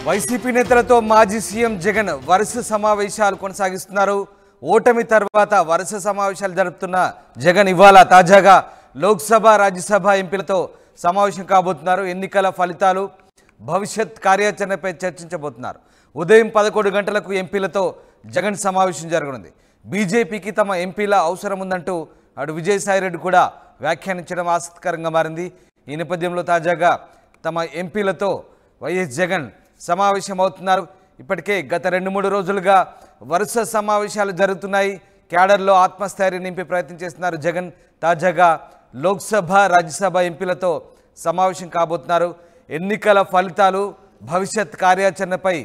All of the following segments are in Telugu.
వైసీపీ నేతలతో మాజీ సీఎం జగన్ వరుస సమావేశాలు కొనసాగిస్తున్నారు. ఓటమి తర్వాత వరుస సమావేశాలు జరుపుతున్న జగన్ ఇవాళ తాజాగా లోక్సభ రాజ్యసభ ఎంపీలతో సమావేశం కాబోతున్నారు. ఎన్నికల ఫలితాలు భవిష్యత్ కార్యాచరణపై చర్చించబోతున్నారు. ఉదయం 11 గంటలకు ఎంపీలతో జగన్ సమావేశం జరగనుంది. బీజేపీకి తమ ఎంపీల అవసరం ఉందంటూ అటు విజయసాయిరెడ్డి కూడా వ్యాఖ్యానించడం ఆసక్తికరంగా మారింది. ఈ నేపథ్యంలో తాజాగా తమ ఎంపీలతో వైఎస్ జగన్ సమావేశమవుతున్నారు. ఇప్పటికే గత 2-3 రోజులుగా వరుస సమావేశాలు జరుగుతున్నాయి. క్యాడర్లో ఆత్మస్థైర్యం నింపే ప్రయత్నం చేస్తున్నారు జగన్. తాజాగా లోక్సభ రాజ్యసభ ఎంపీలతో సమావేశం కాబోతున్నారు. ఎన్నికల ఫలితాలు భవిష్యత్ కార్యాచరణపై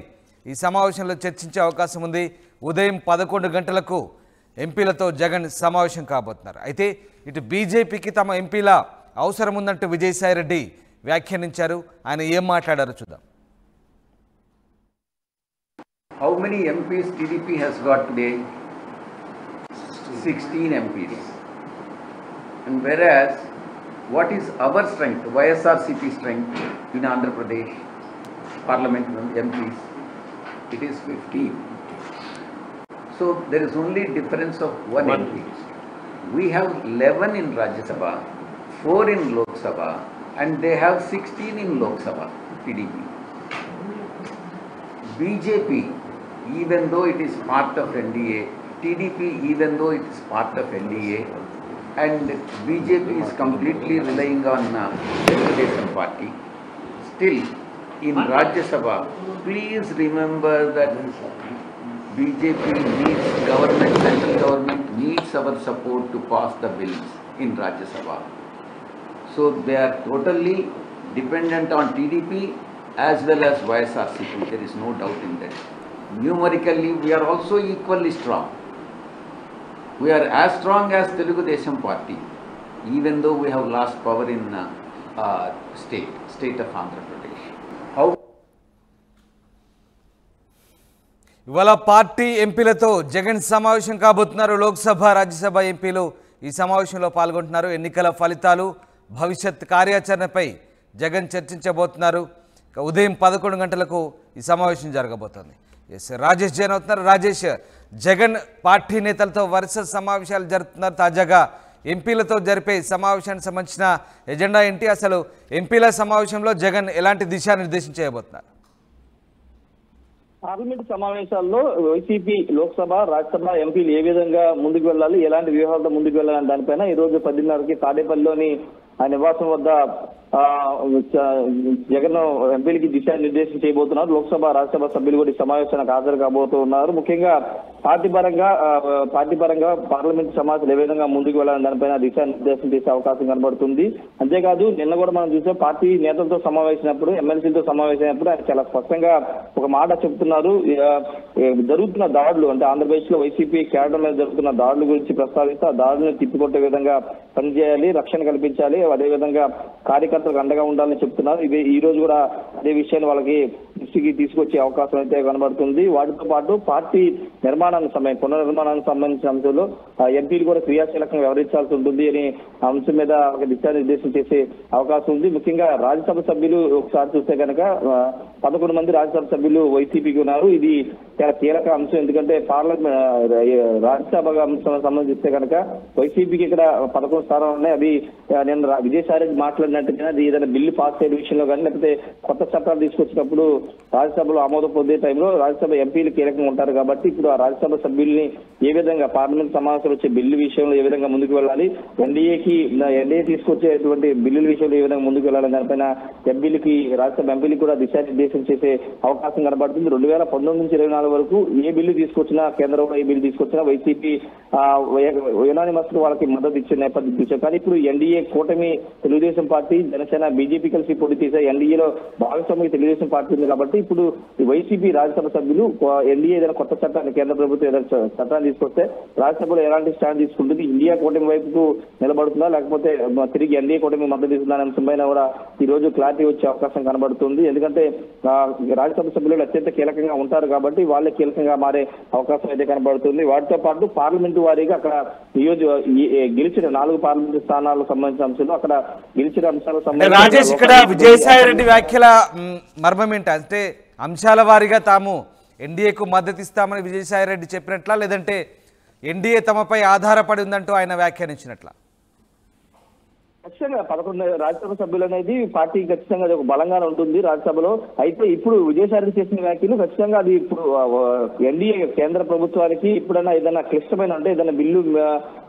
ఈ సమావేశంలో చర్చించే అవకాశం ఉంది. ఉదయం 11 గంటలకు ఎంపీలతో జగన్ సమావేశం కాబోతున్నారు. అయితే ఇటు బీజేపీకి తమ ఎంపీల అవసరం ఉందంటూ విజయసాయిరెడ్డి వ్యాఖ్యానించారు. ఆయన ఏం మాట్లాడారో చూద్దాం. How many MPs TDP has got today? 16 MPs. And whereas, what is our strength, YSRCP strength in Andhra Pradesh, Parliament MPs? It is 15. So there is only difference of one MP. We have 11 in Rajya Sabha, 4 in Lok Sabha, and they have 16 in Lok Sabha, TDP. BJP, even though it is part of NDA, TDP, even though it is part of NDA, and BJP is completely relying on Telugu Party. Still, in Rajya Sabha, please remember that BJP needs government, central government needs our support to pass the bills in Rajya Sabha. So they are totally dependent on TDP as well as YSRCP. There is no doubt in that. Numerically, we are also equally strong. We are as strong as Telugu Desam Party, even though we have lost power in state of Andhra Pradesh. How? ఇవాళ పార్టీ ఎంపీలతో జగన్ సమావేశం కాబోతున్నారు. లోక్సభ రాజ్యసభ ఎంపీలు ఈ సమావేశంలో పాల్గొంటున్నారు. ఎన్నికల ఫలితాలు భవిష్యత్ కార్యాచరణపై జగన్ చర్చించబోతున్నారు. ఉదయం 11 గంటలకు ఈ సమావేశం జరగబోతోంది. రాజేష్ జైన్ అవుతున్నారు. రాజేష్, జగన్ పార్టీ నేతలతో వరుస సమావేశాలు జరుపుతున్నారు. తాజాగా ఎంపీలతో జరిపే సమావేశానికి సంబంధించిన ఎజెండా ఏంటి? అసలు ఎంపీల సమావేశంలో జగన్ ఎలాంటి దిశానిర్దేశం చేయబోతున్నారు? పార్లమెంట్ సమావేశాల్లో వైసీపీ లోక్సభ రాజ్యసభ ఎంపీలు ఏ విధంగా ముందుకు వెళ్ళాలి, ఎలాంటి వ్యూహాలతో ముందుకు వెళ్ళాలని దానిపైన ఈ రోజు 10:30కి తాడేపల్లిలోని ఆ నివాసం వద్ద జగన్ ఎంపీలకి దిశానిర్దేశం చేయబోతున్నారు. లోక్సభ రాజ్యసభ సభ్యులు కూడా ఈ సమావేశానికి హాజరు కాబోతున్నారు. ముఖ్యంగా పార్టీ పరంగా పార్లమెంట్ సమావేశాలు ఏ విధంగా ముందుకు వెళ్ళాలని దానిపైన దిశానిర్దేశం చేసే అవకాశం కనబడుతుంది. అంతేకాదు నిన్న కూడా మనం చూసే పార్టీ నేతలతో సమావేశమైనప్పుడు, ఎమ్మెల్సీలతో సమావేశమైనప్పుడు ఆయన చాలా స్పష్టంగా ఒక మాట చెప్తున్నారు. జరుగుతున్న దాడులు అంటే ఆంధ్రప్రదేశ్ లో వైసీపీ క్యాడర్ మీద జరుగుతున్న దాడుల గురించి ప్రస్తావిస్తూ ఆ దాడులను తిప్పికొట్టే విధంగా పనిచేయాలి, రక్షణ కల్పించాలి, అదేవిధంగా కార్యకర్తలకు అండగా ఉండాలని చెప్తున్నారు. ఈ రోజు కూడా అదే విషయాన్ని వాళ్ళకి దృష్టికి తీసుకొచ్చే అవకాశం అయితే కనబడుతుంది. వాటితో పాటు పార్టీ పునర్నిర్మాణానికి సంబంధించిన అంశంలో ఎంపీలు కూడా క్రియాశీలకంగా వ్యవహరించాల్సి ఉంటుంది అని అంశం మీద ఒక దిశానిర్దేశం చేసే అవకాశం ఉంది. ముఖ్యంగా రాజ్యసభ సభ్యులు ఒకసారి చూస్తే కనుక 11 మంది రాజ్యసభ సభ్యులు వైసీపీకి ఉన్నారు. ఇది చాలా కీలక అంశం. ఎందుకంటే రాజ్యసభ అంశం సంబంధిస్తే కనుక వైసీపీకి ఇక్కడ 11 స్థానాలు ఉన్నాయి. అవి నిన్న విజయసాయిరెడ్డి మాట్లాడినట్టుగా ఏదైనా బిల్లు పాస్ అయ్యే విషయంలో కానీ లేకపోతే కొత్త చట్టాలు తీసుకొచ్చినప్పుడు రాజ్యసభలో ఆమోదం పొందే టైంలో రాజ్యసభ ఎంపీలు కీలకంగా ఉంటారు. కాబట్టి ఇప్పుడు ఆ రాజ్యసభ సభ్యుల్ని ఏ విధంగా పార్లమెంట్ సమావేశాలు వచ్చే బిల్లు విషయంలో ఏ విధంగా ముందుకు వెళ్ళాలి, ఎన్డీఏ తీసుకొచ్చేటువంటి బిల్లుల విషయంలో ఏ విధంగా ముందుకు వెళ్ళాలని దానిపైన రాజ్యసభ ఎంపీలకు కూడా దిశానిర్దేశం చేసే అవకాశం కనబడుతుంది. 2019 నుంచి 2024 వరకు ఏ బిల్లు తీసుకొచ్చినా, కేంద్రంలో ఏ బిల్లు తీసుకొచ్చినా వైసీపీ యునానిమస్ వాళ్ళకి మద్దతు ఇచ్చే నేపథ్యం చూసాం. కానీ ఇప్పుడు ఎన్డీఏ కూటమి తెలుగుదేశం పార్టీ, జనసేన, బీజేపీ కలిసి పోటీ చేసే ఎన్డీఏలో భాగస్వామ్య తెలుగుదేశం పార్టీ ఉంది. కాబట్టి ఇప్పుడు వైసీపీ రాజ్యసభ సభ్యులు ఎన్డీఏ ఏదైనా కొత్త చట్టాన్ని, కేంద్ర ప్రభుత్వం ఏదైనా చట్టాన్ని తీసుకొస్తే రాజ్యసభలో ఎలాంటి స్టాండ్ తీసుకుంటుంది, ఇండియా కూటమి వైపుకు నిలబడుతుందా లేకపోతే తిరిగి ఎన్డీఏ కూటమి మద్దతు ఇస్తుందా అనే అంశంపైన కూడా ఈ రోజు క్లారిటీ వచ్చే అవకాశం కనబడుతుంది. ఎందుకంటే రాజ్యసభ సభ్యులు అత్యంత కీలకంగా ఉంటారు కాబట్టి వాళ్ళే కీలకంగా మారే అవకాశం అయితే కనబడుతుంది. వాటితో పాటు పార్లమెంటు వారీగా అక్కడ గెలిచిన 4 పార్లమెంటు స్థానాలకు సంబంధించిన అంశాలు, అక్కడ గెలిచిన అంశాలకు సంబంధించి రాజేష్, ఇక్కడ విజయసాయిరెడ్డి వ్యాఖ్యల మర్మం ఏంటి అంటే అంశాల వారీగా తాము ఎన్డీఏకు మద్దతు ఇస్తామని విజయసాయి రెడ్డి చెప్పినట్లా, లేదంటే ఎన్డీఏ తమపై ఆధారపడి ఉందంటూ ఆయన వ్యాఖ్యానించినట్లా? ఖచ్చితంగా 11 రాజ్యసభ సభ్యులు అనేది పార్టీ ఖచ్చితంగా అది ఒక బలంగానే ఉంటుంది రాజ్యసభలో. అయితే ఇప్పుడు విజయసాయి చేసిన వ్యాఖ్యలు ఖచ్చితంగా అది ఇప్పుడు ఎన్డీఏ కేంద్ర ప్రభుత్వానికి ఇప్పుడైనా ఏదైనా క్లిష్టమైన అంటే ఏదైనా బిల్లు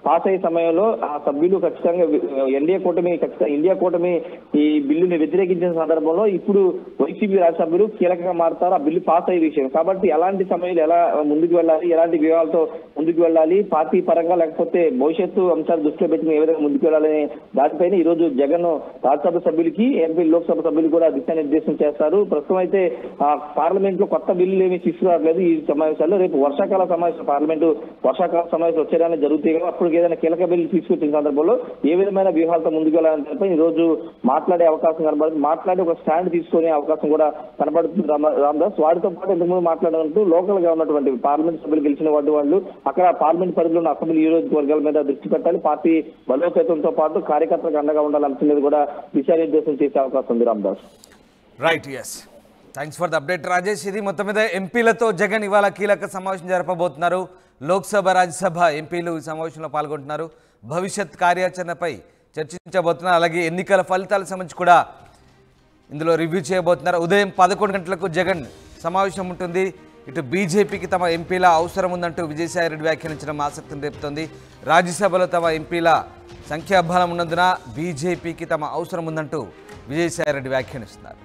పాస్ అయ్యే సమయంలో ఆ సభ్యులు ఖచ్చితంగా ఇండియా కూటమి ఈ బిల్లుని వ్యతిరేకించిన సందర్భంలో ఇప్పుడు వైసీపీ రాజ్యసభ్యులు కీలకంగా మారుతారు ఆ బిల్లు పాస్ అయ్యే విషయం. కాబట్టి ఎలాంటి సమయంలో ఎలా ముందుకు వెళ్ళాలి, ఎలాంటి వ్యూహాలతో ముందుకు వెళ్ళాలి, పార్టీ పరంగా లేకపోతే భవిష్యత్తు అంశాలు దృష్టిలో పెట్టుకుని ఏ విధంగా ముందుకు వెళ్ళాలని దానిపైన ఈ రోజు జగన్ రాజ్యసభ సభ్యులకి ఎంపీ లోక్సభ సభ్యులు కూడా దిశానిర్దేశం చేస్తారు. ప్రస్తుతం అయితే పార్లమెంట్ లో కొత్త బిల్లులు ఏమీ తీసుకురావట్లేదు ఈ సమావేశాల్లో. రేపు వర్షాకాల సమావేశం పార్లమెంటు వర్షాకాల సమావేశం వచ్చేదాన్ని జరుగుతాయి కదా, అప్పుడు ఏదైనా కీలక బిల్లు తీసుకొచ్చిన సందర్భంలో ఏ విధమైన వ్యూహాలతో ముందుకు వెళ్ళాలని దానిపై ఈ రోజు మాట్లాడే అవకాశం కనబడుతుంది. మాట్లాడి ఒక స్టాండ్ తీసుకునే అవకాశం కూడా కనబడుతుంది రామదాస్. వారితో పాటు ఇంతకుముందు మాట్లాడినట్టు లోకల్ గా ఉన్నటువంటి పార్లమెంట్ సభ్యులు గెలిచిన వాళ్ళు అక్కడ పార్లమెంట్ పరిధిలో ఉన్న అసెంబ్లీ నియోజకవర్గాల మీద దృష్టి పెట్టాలి, పార్టీ బలోపేతంతో పాటు కార్యకర్తలకు అండగా ఉండాలి అంశం మీద కూడా దిశానిర్దేశం చేసే అవకాశం ఉంది Ramadas. Right, yes, thanks for the update Rajesh. ఇది మొత్తం మీద ఎంపీలతో జగన్ ఇవాళ కీలక సమావేశం జరపబోతున్నారు. లోక్సభ రాజ్యసభ ఎంపీలు ఈ సమావేశంలో పాల్గొంటున్నారు. భవిష్యత్ కార్యాచరణపై చర్చించబోతున్నారు. అలాగే ఎన్నికల ఫలితాలకు సంబంధించి కూడా ఇందులో రివ్యూ చేయబోతున్నారు. ఉదయం 11 గంటలకు జగన్ సమావేశం ఉంటుంది. ఇటు బీజేపీకి తమ ఎంపీల అవసరం ఉందంటూ విజయసాయి రెడ్డి వ్యాఖ్యానించడం ఆసక్తిని రేపుతోంది. రాజ్యసభలో తమ ఎంపీల సంఖ్యాబలం ఉన్నందున బీజేపీకి తమ అవసరం ఉందంటూ విజయసాయి రెడ్డి వ్యాఖ్యానిస్తున్నారు.